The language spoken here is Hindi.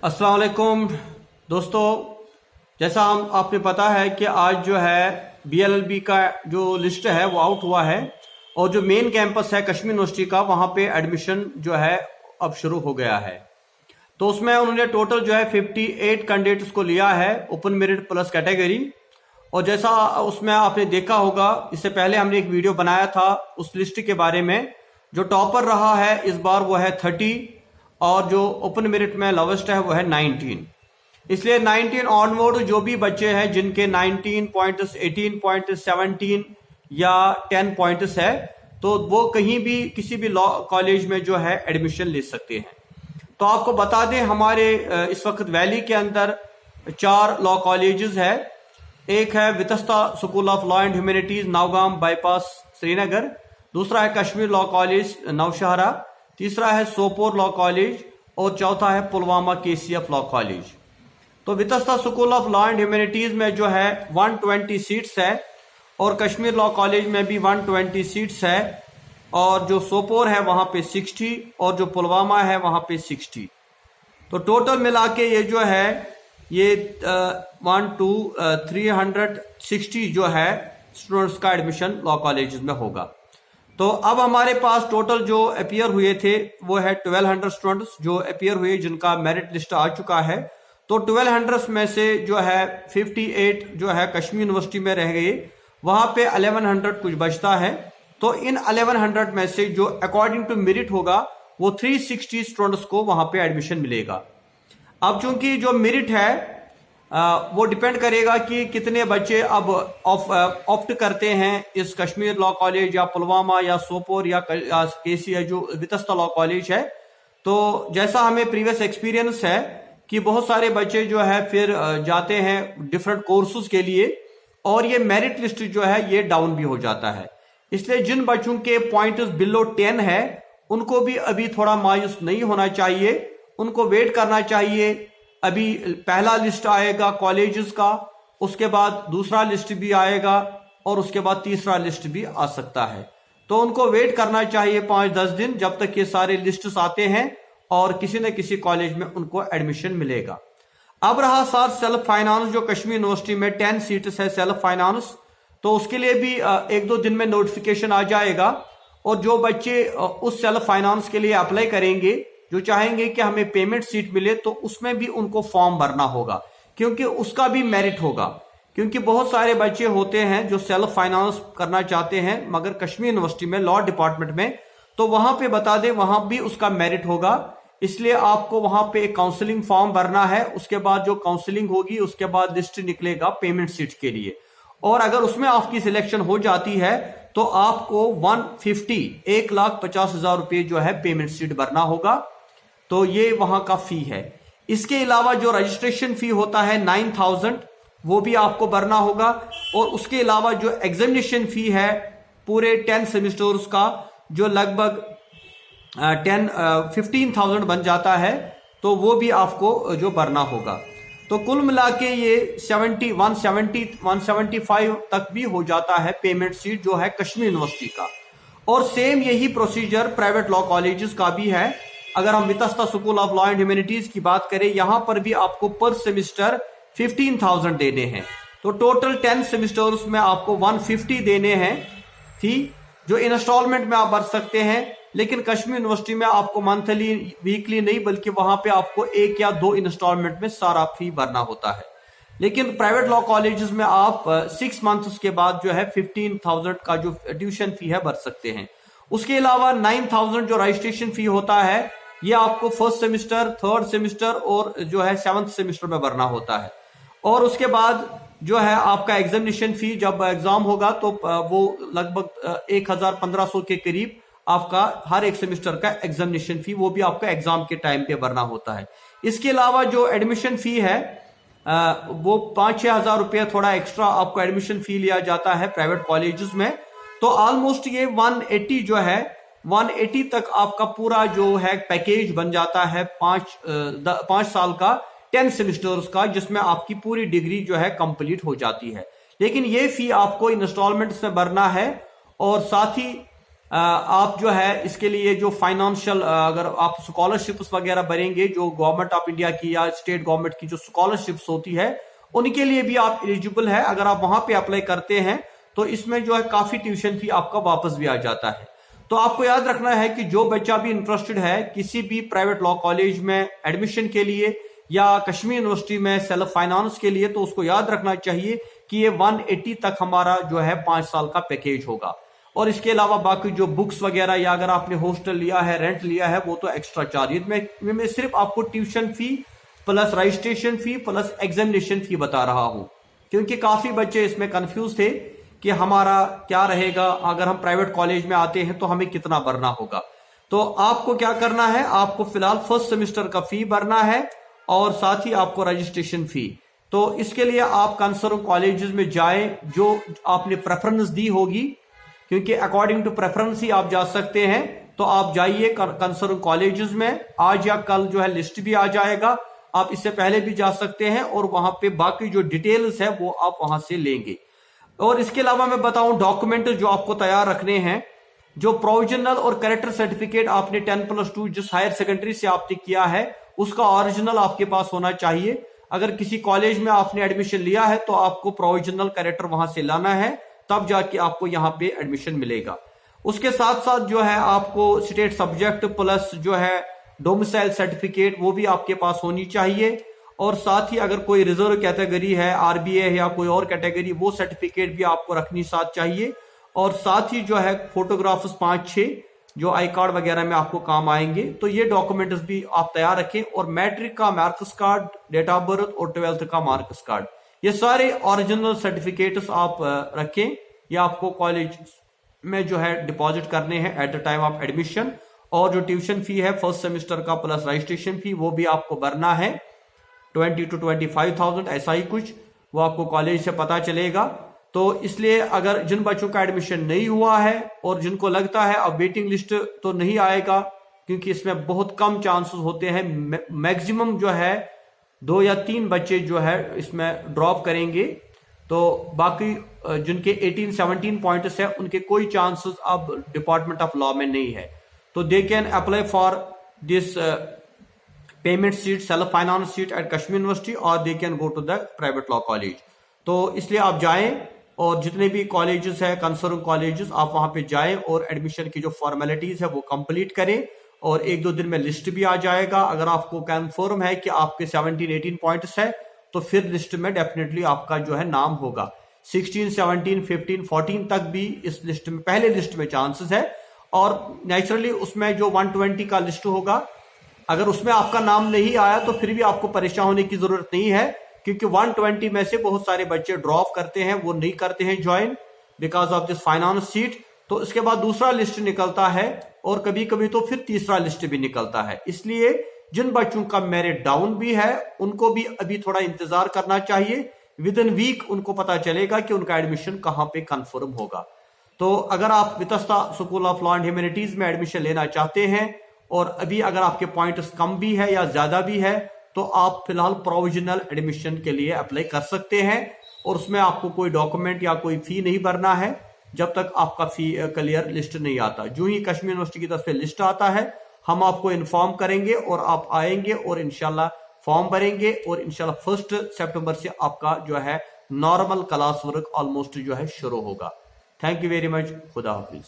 अस्सलाम वालेकुम दोस्तों, जैसा हम आपने पता है कि आज जो है बीएलएलबी का जो लिस्ट है वो आउट हुआ है और जो मेन कैंपस है कश्मीर यूनिवर्सिटी का वहाँ पे एडमिशन जो है अब शुरू हो गया है। तो उसमें उन्होंने टोटल जो है 58 कैंडिडेट्स को लिया है ओपन मेरिट प्लस कैटेगरी। और जैसा उसमें आपने देखा होगा, इससे पहले हमने एक वीडियो बनाया था उस लिस्ट के बारे में। जो टॉपर रहा है इस बार वो है 30 और जो ओपन मेरिट में लोवेस्ट है वो है 19। इसलिए 19 ऑनवर्ड जो भी बच्चे हैं जिनके 19 पॉइंट्स, 18 पॉइंट्स, 17 या 10 पॉइंट्स है तो वो कहीं भी किसी भी लॉ कॉलेज में जो है एडमिशन ले सकते हैं। तो आपको बता दें, हमारे इस वक्त वैली के अंदर 4 लॉ कॉलेजेस है। एक है Vitasta school of law and humanities Naugam bypass Srinagar, दूसरा है कश्मीर लॉ कॉलेज नौशहरा, तीसरा है सोपोर लॉ कॉलेज और चौथा है पुलवामा केसीएफ लॉ कॉलेज। तो Vitasta school of law and humanities में जो है 120 सीट्स है और कश्मीर लॉ कॉलेज में भी 120 सीट्स है और जो सोपोर है वहां पे 60 और जो पुलवामा है वहां पे 60। तो टोटल मिला के ये जो है ये 360 जो है स्टूडेंट्स का एडमिशन लॉ कॉलेज में होगा। तो अब हमारे पास टोटल जो अपीयर हुए थे वो है 1200 स्टूडेंट्स जो अपीयर हुए, जिनका मेरिट लिस्ट आ चुका है। तो 1200 में से जो है 58 जो है कश्मीर यूनिवर्सिटी में रह गए, वहां पे 1100 कुछ बचता है। तो इन 1100 में से जो अकॉर्डिंग टू मेरिट होगा वो 360 स्टूडेंट्स को वहां पे एडमिशन मिलेगा। अब चूंकि जो मेरिट है वो डिपेंड करेगा कि कितने बच्चे अब ऑप्ट करते हैं इस कश्मीर लॉ कॉलेज या पुलवामा या सोपोर या केसी जो वितस्ता लॉ कॉलेज है। तो जैसा हमें प्रीवियस एक्सपीरियंस है कि बहुत सारे बच्चे जो है फिर जाते हैं डिफरेंट कोर्सेज के लिए और ये मेरिट लिस्ट जो है ये डाउन भी हो जाता है। इसलिए जिन बच्चों के पॉइंट्स बिलो 10 है उनको भी अभी थोड़ा मायूस नहीं होना चाहिए, उनको वेट करना चाहिए। अभी पहला लिस्ट आएगा कॉलेजेस का, उसके बाद दूसरा लिस्ट भी आएगा और उसके बाद तीसरा लिस्ट भी आ सकता है। तो उनको वेट करना चाहिए 5-10 दिन जब तक ये सारे लिस्ट्स आते हैं और किसी न किसी कॉलेज में उनको एडमिशन मिलेगा। अब रहा साथ सेल्फ फाइनेंस, जो कश्मीर यूनिवर्सिटी में 10 सीट्स है सेल्फ फाइनेंस, तो उसके लिए भी 1-2 दिन में नोटिफिकेशन आ जाएगा। और जो बच्चे उस सेल्फ फाइनेंस के लिए अप्लाई करेंगे, जो चाहेंगे कि हमें पेमेंट सीट मिले, तो उसमें भी उनको फॉर्म भरना होगा क्योंकि उसका भी मेरिट होगा। क्योंकि बहुत सारे बच्चे होते हैं जो सेल्फ फाइनेंस करना चाहते हैं मगर कश्मीर यूनिवर्सिटी में लॉ डिपार्टमेंट में, तो वहां पे बता दें वहां भी उसका मेरिट होगा। इसलिए आपको वहां पे एक काउंसलिंग फॉर्म भरना है, उसके बाद जो काउंसलिंग होगी उसके बाद लिस्ट निकलेगा पेमेंट सीट के लिए। और अगर उसमें आपकी सिलेक्शन हो जाती है तो आपको 1,50,000 रुपये जो है पेमेंट सीट भरना होगा। तो ये वहां का फी है। इसके अलावा जो रजिस्ट्रेशन फी होता है 9,000 वो भी आपको भरना होगा। और उसके अलावा जो एग्जामिनेशन फी है पूरे 10 सेमेस्टर्स का जो लगभग 15,000 बन जाता है, तो वो भी आपको जो भरना होगा। तो कुल मिला के ये 175 तक भी हो जाता है पेमेंट सीट जो है कश्मीर यूनिवर्सिटी का। और सेम यही प्रोसीजर प्राइवेट लॉ कॉलेजेस का भी है। अगर हम Vitasta school of law and humanities की बात करें, यहां पर भी आपको पर सेमेस्टर 15,000 देने हैं। तो टोटल 10 सेमेस्टर्स में आपको 150 देने हैं फी, जो इंस्टॉलमेंट में आप भर सकते हैं। लेकिन कश्मीर यूनिवर्सिटी में आपको मंथली, वीकली नहीं बल्कि वहां पे आपको 1 या 2 इंस्टॉलमेंट में सारा फी भरना होता है। लेकिन प्राइवेट लॉ कॉलेजेस में आप 6 मंथ्स के बाद जो है 15,000 का जो ट्यूशन फी है भर सकते हैं। उसके अलावा 9,000 जो रजिस्ट्रेशन फी होता है ये आपको फर्स्ट सेमेस्टर, थर्ड सेमेस्टर और जो है 7th सेमेस्टर में भरना होता है। और उसके बाद जो है आपका एग्जामिनेशन फी, जब एग्जाम होगा तो वो लगभग 1,500 के करीब आपका हर एक सेमेस्टर का एग्जामिनेशन फी, वो भी आपका एग्जाम के टाइम पे भरना होता है। इसके अलावा जो एडमिशन फी है वो 5-6 हजार रुपया थोड़ा एक्स्ट्रा आपको एडमिशन फी लिया जाता है प्राइवेट कॉलेजेस में। तो ऑलमोस्ट ये 180 जो है 180 तक आपका पूरा जो है पैकेज बन जाता है 5 साल का 10 सेमेस्टर्स का, जिसमें आपकी पूरी डिग्री जो है कंप्लीट हो जाती है। लेकिन ये फी आपको इंस्टॉलमेंट्स में भरना है और साथ ही आप जो है इसके लिए जो फाइनेंशियल अगर आप स्कॉलरशिप्स वगैरह भरेंगे, जो गवर्नमेंट ऑफ इंडिया की या स्टेट गवर्नमेंट की जो स्कॉलरशिप्स होती है, उनके लिए भी आप एलिजिबल है। अगर आप वहां पे अप्लाई करते हैं तो इसमें जो है काफी ट्यूशन फी आपका वापस भी आ जाता है। तो आपको याद रखना है कि जो बच्चा भी इंटरेस्टेड है किसी भी प्राइवेट लॉ कॉलेज में एडमिशन के लिए या कश्मीर यूनिवर्सिटी में सेल्फ फाइनेंस के लिए, तो उसको याद रखना चाहिए कि ये 180 तक हमारा जो है 5 साल का पैकेज होगा। और इसके अलावा बाकी जो बुक्स वगैरह या अगर आपने हॉस्टल लिया है, रेंट लिया है, वो तो एक्स्ट्रा चार्ज। मैं सिर्फ आपको tuition fee plus registration fee plus examination फी बता रहा हूं, क्योंकि काफी बच्चे इसमें कंफ्यूज थे कि हमारा क्या रहेगा, अगर हम प्राइवेट कॉलेज में आते हैं तो हमें कितना भरना होगा। तो आपको क्या करना है, आपको फिलहाल फर्स्ट सेमेस्टर का फी भरना है और साथ ही आपको रजिस्ट्रेशन फी। तो इसके लिए आप कंसर्न कॉलेजेस में जाएं जो आपने प्रेफरेंस दी होगी, क्योंकि अकॉर्डिंग टू प्रेफरेंस ही आप जा सकते हैं। तो आप जाइए कंसर्न कॉलेजेस में, आज या कल जो है लिस्ट भी आ जाएगा, आप इससे पहले भी जा सकते हैं और वहां पे बाकी जो डिटेल्स है वो आप वहां से लेंगे। और इसके अलावा मैं बताऊं डॉक्यूमेंट जो आपको तैयार रखने हैं, जो प्रोविजनल और कैरेक्टर सर्टिफिकेट आपने 10+2 जिस हायर सेकेंडरी से आपने किया है उसका ओरिजिनल आपके पास होना चाहिए। अगर किसी कॉलेज में आपने एडमिशन लिया है तो आपको प्रोविजनल कैरेक्टर वहां से लाना है, तब जाके आपको यहाँ पे एडमिशन मिलेगा। उसके साथ साथ जो है आपको स्टेट सब्जेक्ट प्लस जो है डोमिसाइल सर्टिफिकेट वो भी आपके पास होनी चाहिए। और साथ ही अगर कोई रिजर्व कैटेगरी है, आरबीए है या कोई और कैटेगरी, वो सर्टिफिकेट भी आपको रखनी साथ चाहिए। और साथ ही जो है फोटोग्राफ्स 5-6 जो आई कार्ड वगैरह में आपको काम आएंगे। तो ये डॉक्यूमेंट्स भी आप तैयार रखें। और मैट्रिक का marks card, date of birth और 12th का मार्क्स कार्ड, ये सारे ओरिजिनल सर्टिफिकेट्स आप रखें। ये आपको कॉलेज में जो है डिपॉजिट करने हैं at the time of admission. और जो ट्यूशन फी है फर्स्ट सेमेस्टर का प्लस रजिस्ट्रेशन फी वो भी आपको भरना है 20 to 25,000 ऐसा ही कुछ, वो आपको कॉलेज से पता चलेगा। तो इसलिए अगर जिन बच्चों का एडमिशन नहीं हुआ है और जिनको लगता है अब वेटिंग लिस्ट तो नहीं आएगा, क्योंकि इसमें बहुत कम चांसेस होते हैं, मैक्सिमम जो है 2 या 3 बच्चे जो है इसमें ड्रॉप करेंगे। तो बाकी जिनके 18-17 पॉइंट्स है उनके कोई चांसेस अब डिपार्टमेंट ऑफ लॉ में नहीं है। तो they can apply for this payment seat, self finance seat at Kashmir university, और they can go to the private law college. तो इसलिए आप जाएं और जितने भी कॉलेजेस है कंसर्न कॉलेजेस, आप वहां पे जाएं और एडमिशन की जो फॉर्मेलिटीज है वो कंप्लीट करें। और 1-2 दिन में लिस्ट भी आ जाएगा। अगर आपको कंफर्म है कि आपके 17-18 पॉइंट्स है तो फिर लिस्ट में डेफिनेटली आपका जो है नाम होगा। 16, 17, 15, 14 तक भी इस लिस्ट में, पहले लिस्ट में चांसेस है। और नेचुरली उसमें जो 120 का लिस्ट होगा, अगर उसमें आपका नाम नहीं आया तो फिर भी आपको परेशान होने की जरूरत नहीं है, क्योंकि 120 में से बहुत सारे बच्चे ड्रॉप करते हैं, वो नहीं करते हैं join because of this finance seat. तो इसके बाद दूसरा लिस्ट निकलता है और कभी कभी तो फिर तीसरा लिस्ट भी निकलता है। इसलिए जिन बच्चों का मेरिट डाउन भी है उनको भी अभी थोड़ा इंतजार करना चाहिए। विद इन वीक उनको पता चलेगा कि उनका एडमिशन कहां पे कंफर्म होगा। तो अगर आप Vitasta school of law and humanities में एडमिशन लेना चाहते हैं और अभी अगर आपके पॉइंट्स कम भी है या ज्यादा भी है, तो आप फिलहाल प्रोविजनल एडमिशन के लिए अप्लाई कर सकते हैं। और उसमें आपको कोई डॉक्यूमेंट या कोई फी नहीं भरना है जब तक आपका फी क्लियर लिस्ट नहीं आता। जो ही कश्मीर यूनिवर्सिटी की तरफ से लिस्ट आता है हम आपको इन्फॉर्म करेंगे और आप आएंगे और इंशाल्लाह फॉर्म भरेंगे। और इंशाल्लाह 1 सितंबर से आपका जो है नॉर्मल क्लास वर्क ऑलमोस्ट जो है शुरू होगा। Thank you very much. खुदा हाफिज।